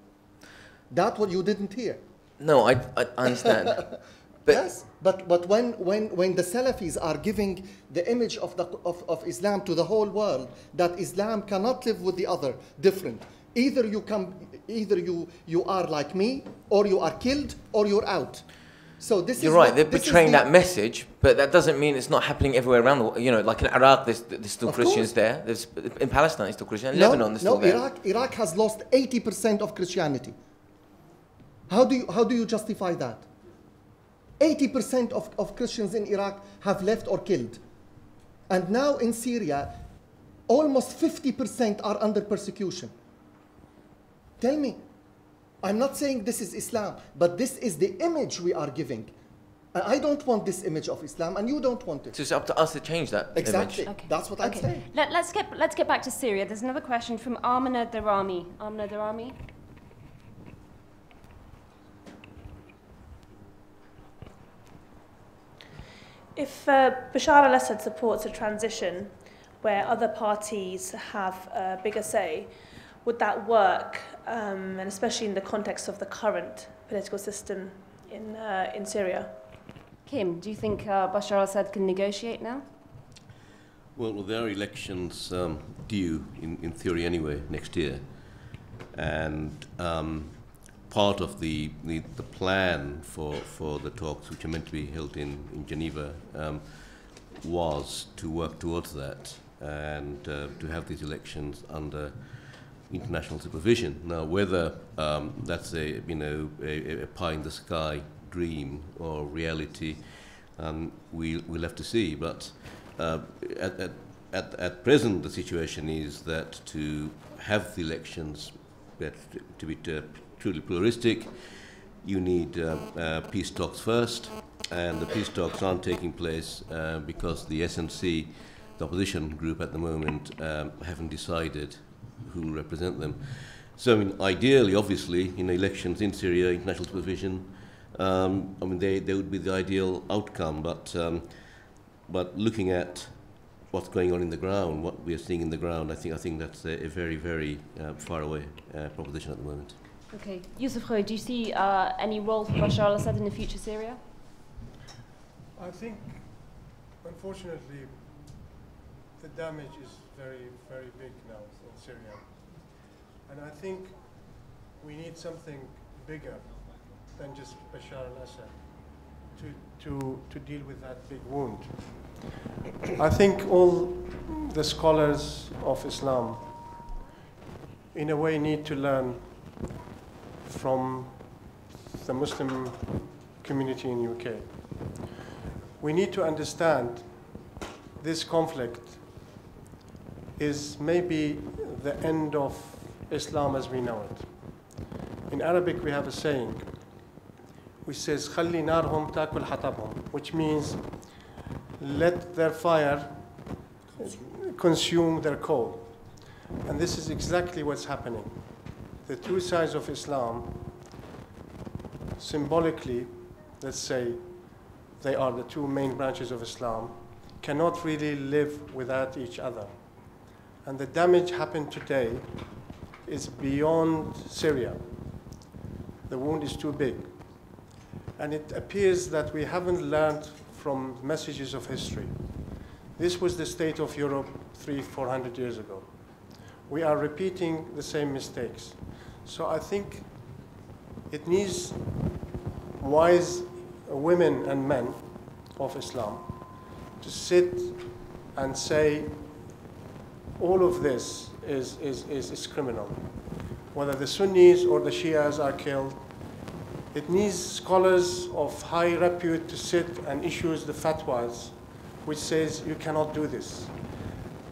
That's what you didn't hear. No, I understand. But yes, but when the Salafis are giving the image of Islam to the whole world, that Islam cannot live with the other, different. Either you are like me, or you are killed, or you're out. So this you're is right. They're portraying that message, but that doesn't mean it's not happening everywhere around the world. Like in Iraq, there's still Christians there. In Palestine, there's still Christians. In Lebanon, there's still there. Iraq has lost 80% of Christianity. How do you justify that? 80% of Christians in Iraq have left or killed. And now in Syria, almost 50% are under persecution. Tell me, I'm not saying this is Islam, but this is the image we are giving. I don't want this image of Islam, and you don't want it. So it's up to us to change that exactly. image. Okay. That's what I'm saying. Let's get back to Syria. There's another question from Amina Darami. Amina Darami. If Bashar al-Assad supports a transition where other parties have a bigger say, would that work, and especially in the context of the current political system in Syria? Kim, do you think Bashar al-Assad can negotiate now? Well, there are elections due, in theory anyway, next year. And part of the plan for the talks, which are meant to be held in Geneva, was to work towards that and to have these elections under international supervision. Now, whether that's a pie in the sky dream or reality, we'll have to see. But at present, the situation is that to have the elections to be truly pluralistic, you need peace talks first, and the peace talks aren't taking place because the SNC, the opposition group at the moment, haven't decided who will represent them. So, ideally, obviously, in elections in Syria, international supervision, they would be the ideal outcome. But looking at what's going on in the ground, what we are seeing in the ground, I think that's a very, very far away proposition at the moment. Okay, Yousif, do you see any role for Bashar al-Assad in the future Syria? I think, unfortunately, the damage is very, very big now in Syria. And I think we need something bigger than just Bashar al-Assad to deal with that big wound. I think all the scholars of Islam, in a way, need to learn from the Muslim community in UK. We need to understand this conflict is maybe the end of Islam as we know it. In Arabic, we have a saying which says, "Khalli narhum takul hatabhum," which means let their fire consume their coal. And this is exactly what's happening. The two sides of Islam, symbolically, let's say, they are the two main branches of Islam, cannot really live without each other. And the damage happened today is beyond Syria. The wound is too big. And it appears that we haven't learned from messages of history. This was the state of Europe 300-400 years ago. We are repeating the same mistakes. So I think it needs wise women and men of Islam to sit and say all of this is criminal. Whether the Sunnis or the Shias are killed, it needs scholars of high repute to sit and issue the fatwas which says you cannot do this.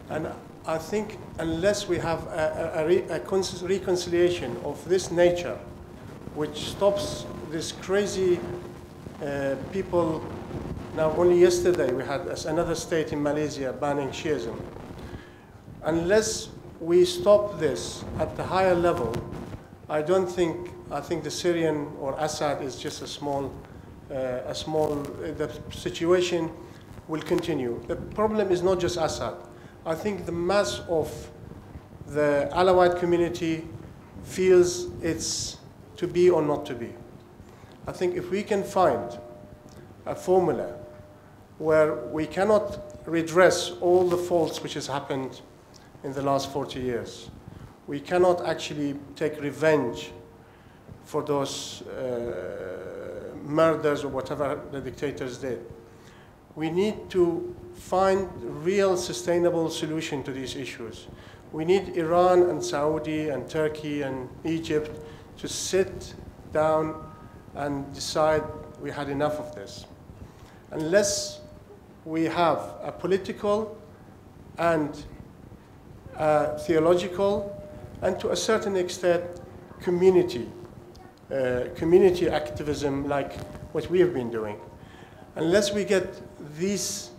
And I think unless we have a reconciliation of this nature, which stops this crazy people. Now, only yesterday we had another state in Malaysia banning Shiism. Unless we stop this at the higher level, I think the Syrian or Assad is just the situation will continue. The problem is not just Assad. I think the mass of the Alawite community feels it's to be or not to be. I think if we can find a formula where we cannot redress all the faults which has happened in the last 40 years, we cannot actually take revenge for those murders or whatever the dictators did. We need to find real sustainable solution to these issues. We need Iran and Saudi and Turkey and Egypt to sit down and decide we had enough of this. Unless we have a political and theological and to a certain extent community activism like what we have been doing. Unless we get these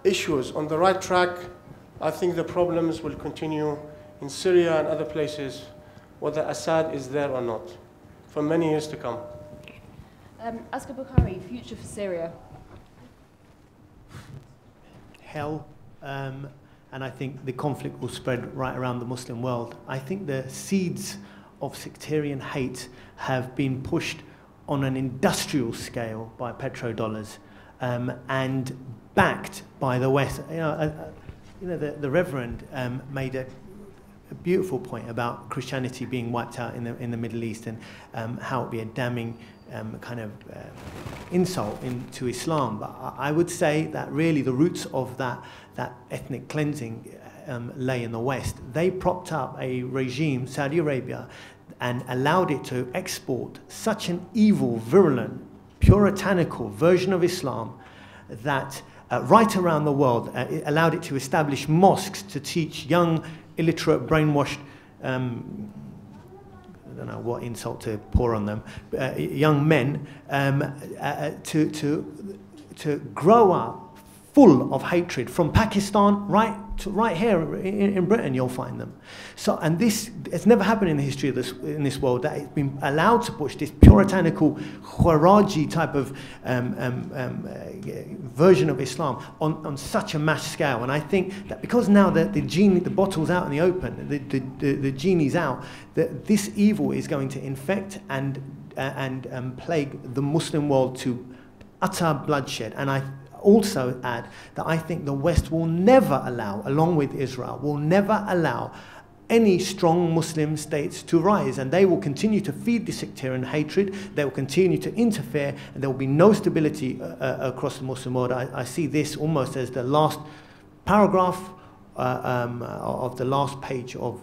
issues on the right track, I think the problems will continue in Syria and other places, whether Assad is there or not, for many years to come. Asghar Bukhari, future for Syria. Hell, and I think the conflict will spread right around the Muslim world. I think the seeds of sectarian hate have been pushed on an industrial scale by petrodollars and backed by the West. The Reverend made a beautiful point about Christianity being wiped out in the Middle East and how it would be a damning kind of insult to Islam. But I would say that really the roots of that ethnic cleansing lay in the West. They propped up a regime, Saudi Arabia, and allowed it to export such an evil, virulent, puritanical version of Islam that right around the world, it allowed it to establish mosques to teach young, illiterate, brainwashed, I don't know what insult to pour on them, young men to grow up full of hatred from Pakistan right here in Britain. You'll find them. So, and this it's never happened in the history of this world that it's been allowed to push this puritanical Khwaraji type of version of Islam on such a mass scale. And I think that because now the bottle's out in the open, the genie's out, that this evil is going to infect and plague the Muslim world to utter bloodshed. And I also add that I think the West will never allow, along with Israel, will never allow any strong Muslim states to rise, and they will continue to feed the sectarian hatred, they will continue to interfere, and there will be no stability across the Muslim world. I see this almost as the last paragraph of the last page of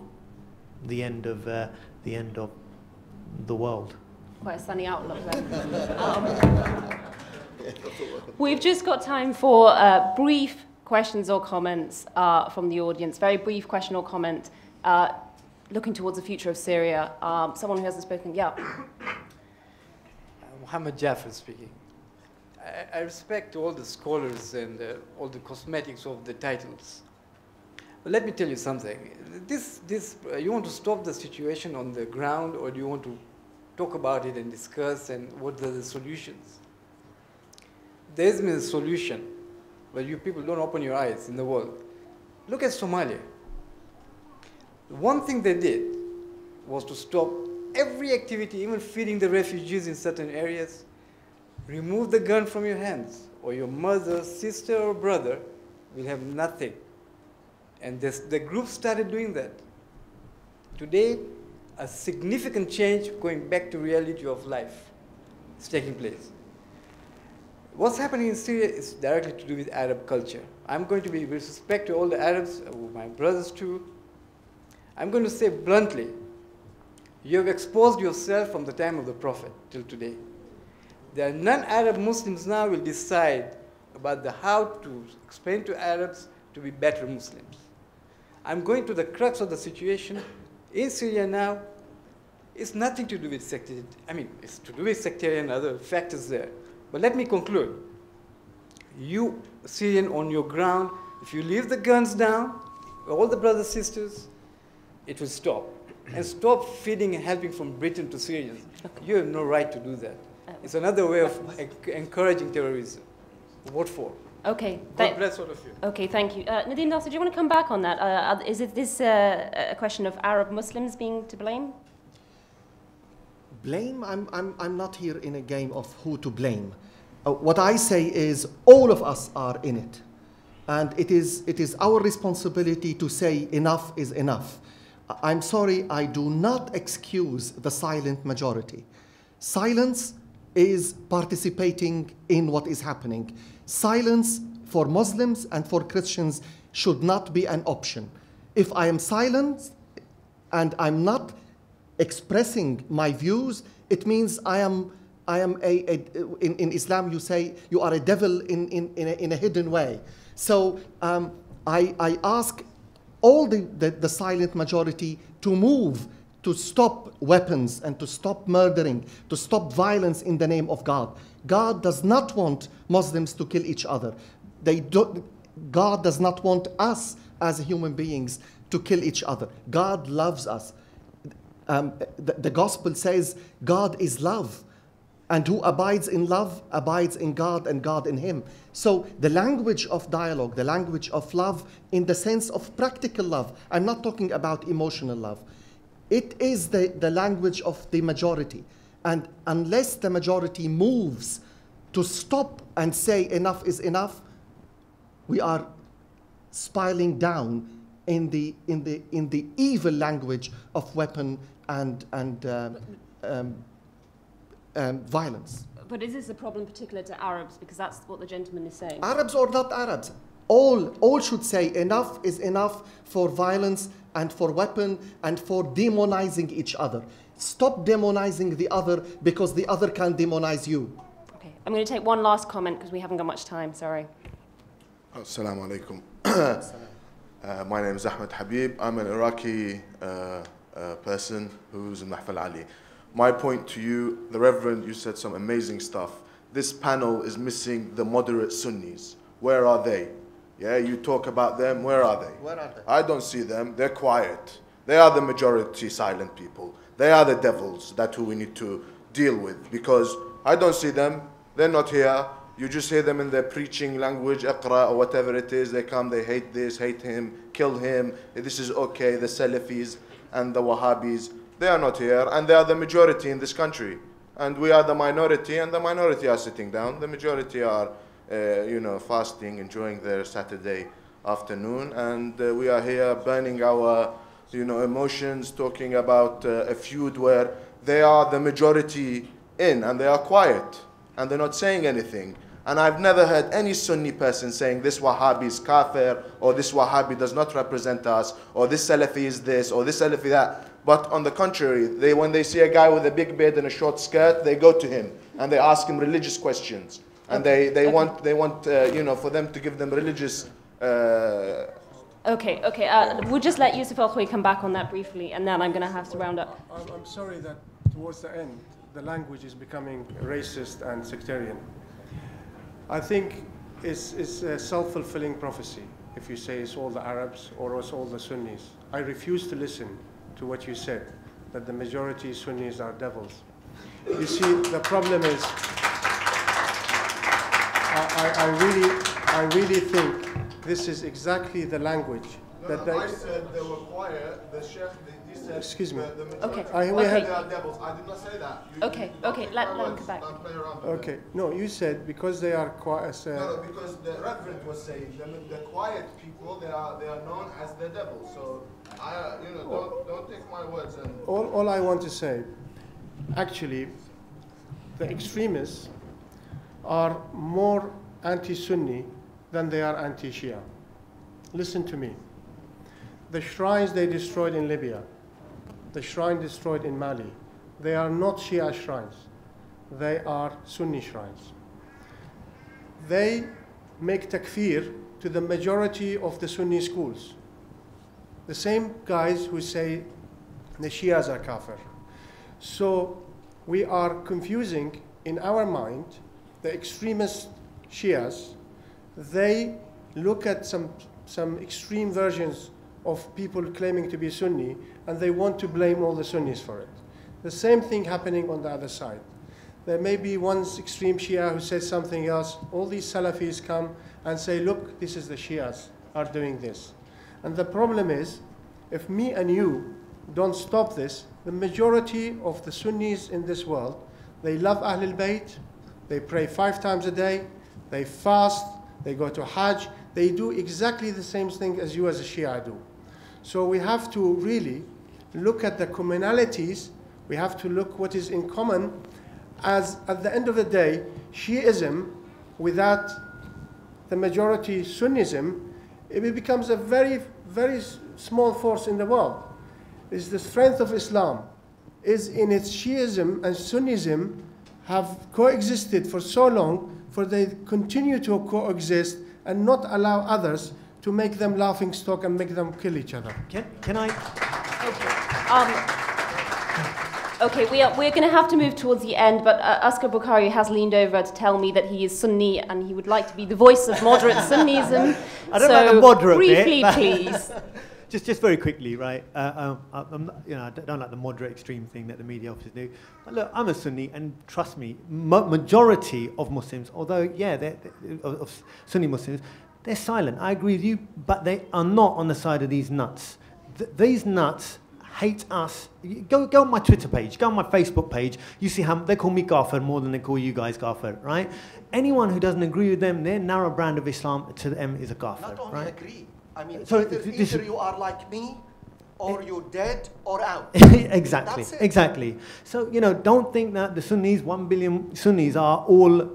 the end of the world. Quite a sunny outlook there. We've just got time for brief questions or comments from the audience. Very brief question or comment looking towards the future of Syria. Someone who hasn't spoken, yeah. Mohammed Jaffer speaking. I respect all the scholars and all the cosmetics of the titles. But let me tell you something. You want to stop the situation on the ground, or do you want to talk about it and discuss, and what are the solutions? There isn't a solution, but you people don't open your eyes in the world. Look at Somalia. One thing they did was to stop every activity, even feeding the refugees in certain areas. Remove the gun from your hands, or your mother, sister, or brother will have nothing. And the group started doing that. Today, a significant change going back to reality of life is taking place. What's happening in Syria is directly to do with Arab culture. I'm going to be, with respect to all the Arabs, my brothers too, I'm going to say bluntly, you have exposed yourself from the time of the Prophet till today. The non-Arab Muslims now will decide about how to explain to Arabs to be better Muslims. I'm going to the crux of the situation in Syria now. It's nothing to do with sectarian. I mean, it's to do with sectarian and other factors there. But let me conclude. You, Syrian, on your ground, if you leave the guns down, all the brothers, sisters, it will stop. And stop feeding and helping from Britain to Syrians. You have no right to do that. It's another way of encouraging terrorism. What for? Okay. God bless all of you. Okay, thank you. Nadim, Nasser, do you want to come back on that? Is this a question of Arab Muslims being to blame? Blame? I'm not here in a game of who to blame. What I say is all of us are in it. And it is our responsibility to say enough is enough. I'm sorry, I do not excuse the silent majority. Silence is participating in what is happening. Silence for Muslims and for Christians should not be an option. If I am silent and I'm not expressing my views, it means I am in Islam you say you are a devil in a hidden way. So I ask all the silent majority to move, to stop weapons and to stop murdering, to stop violence in the name of God. God does not want Muslims to kill each other. God does not want us as human beings to kill each other. God loves us. The gospel says God is love. And who abides in love abides in God and God in him. So the language of dialogue, the language of love in the sense of practical love, I'm not talking about emotional love. It is the language of the majority. And unless the majority moves to stop and say enough is enough, we are spiraling down in the evil language of weapon and violence. But is this a problem particular to Arabs? Because that's what the gentleman is saying. Arabs or not Arabs, all should say enough is enough for violence and for weapon and for demonizing each other. Stop demonizing the other because the other can demonize you. Okay, I'm going to take one last comment because we haven't got much time, sorry. Assalamu alaikum. My name is Ahmed Habib. I'm an Iraqi person who's in Mahfil Ali. My point to you, the Reverend, you said some amazing stuff. This panel is missing the moderate Sunnis. Where are they? Yeah, you talk about them, where are they? Where are they? I don't see them, they're quiet. They are the majority silent people. They are the devils, that's who we need to deal with. Because I don't see them, they're not here. You just hear them in their preaching language, Iqra or whatever it is. They come, they hate this, hate him, kill him. This is okay, the Salafis and the Wahhabis. They are not here, and they are the majority in this country. And we are the minority, and the minority are sitting down. The majority are, fasting, enjoying their Saturday afternoon. And we are here burning our, emotions, talking about a feud where they are the majority in, and they are quiet, and they're not saying anything. And I've never heard any Sunni person saying this Wahhabi is kafir, or this Wahhabi does not represent us, or this Salafi is this, or this Salafi that. But on the contrary, when they see a guy with a big beard and a short skirt, they go to him and they ask him religious questions, and they want for them to give them religious. Okay. We'll just let Yousif al-Khoei come back on that briefly, and then I'm going to have to round up. I'm sorry that towards the end, the language is becoming racist and sectarian. I think it's a self-fulfilling prophecy. if you say it's all the Arabs or it's all the Sunnis. I refuse to listen to what you said, that the majority Sunnis are devils. You see, the problem is, I really think this is exactly the language that they... I said they were quiet, the Sheikh, he said... Excuse me. Okay. Okay. They are devils. I did not say that. Okay, let them come back. Okay, no, you said because they are quiet... no, because the Reverend was saying the quiet people, they are known as the devils. So, don't take my words and... All I want to say, actually, the extremists are more anti-Sunni than they are anti-Shia. Listen to me. The shrines they destroyed in Libya, the shrine destroyed in Mali, they are not Shia shrines. They are Sunni shrines. They make takfir to the majority of the Sunni schools. The same guys who say the Shias are kafir. So we are confusing in our mind the extremist Shias. They look at some extreme versions of people claiming to be Sunni, and they want to blame all the Sunnis for it. The same thing happening on the other side. There may be one extreme Shia who says something else. All these Salafis come and say, look, this is the Shias are doing this. And the problem is, if me and you don't stop this, the majority of the Sunnis in this world, they love Ahlul Bayt, they pray 5 times a day, they fast, they go to Hajj, they do exactly the same thing as you as a Shia do. So we have to really look at the commonalities, we have to look what is in common, as at the end of the day, Shiism without the majority Sunnism, it becomes a very, very small force in the world. It's the strength of Islam is in its Shiism and Sunnism have coexisted for so long, for they continue to coexist and not allow others to make them laughing stock and make them kill each other. Can I? Okay, we're going to have to move towards the end, but Asghar Bukhari has leaned over to tell me that he is Sunni and he would like to be the voice of moderate Sunnism. I don't like the moderate briefly, bit, please. Just very quickly, right? I don't like the moderate extreme thing that the media officers do. But look, I'm a Sunni, and trust me, majority of Muslims, although of Sunni Muslims, they're silent. I agree with you, but they are not on the side of these nuts. These nuts hate us. Go on my Twitter page, go on my Facebook page. You see how they call me Ghaffar more than they call you guys Ghaffar, right? Anyone who doesn't agree with them, their narrow brand of Islam to them is a Ghaffar. Not only right? agree. I mean, So either you are like me, or you're dead or out. Exactly, That's it. exactly. So, don't think that the Sunnis, 1 billion Sunnis are all,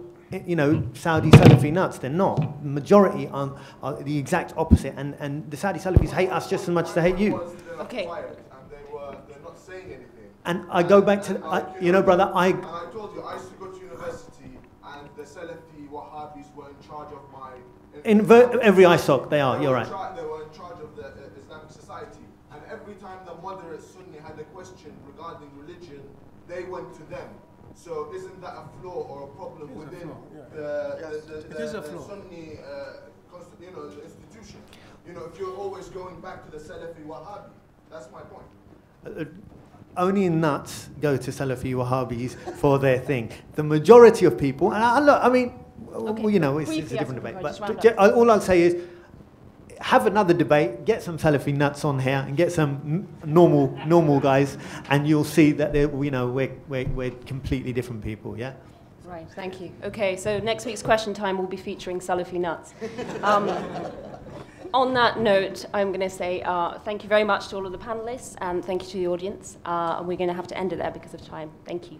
Saudi Salafi nuts. They're not. The majority are the exact opposite. And the Saudi Salafis hate us just as much as they hate you. Okay. They're not saying anything. And I go back to, brother, And I told you, I used to go to university, and the Salafi Wahhabis were in charge of my... every ISOC, they are, you're right. They were in charge of the Islamic society. And every time the moderate Sunni had a question regarding religion, they went to them. So isn't that a flaw or a problem within the Sunni the institution? If you're always going back to the Salafi Wahhabi, that's my point. Only nuts go to Salafi Wahhabis for their thing. The majority of people, and look, I mean, it's a different debate. But all I'll say is, have another debate, get some Salafi nuts on here, and get some normal guys, and you'll see that we're completely different people. Yeah. Right. Thank you. Okay. So next week's question time will be featuring Salafi nuts. On that note, I'm going to say thank you very much to all of the panelists, and thank you to the audience. And we're going to have to end it there because of time. Thank you.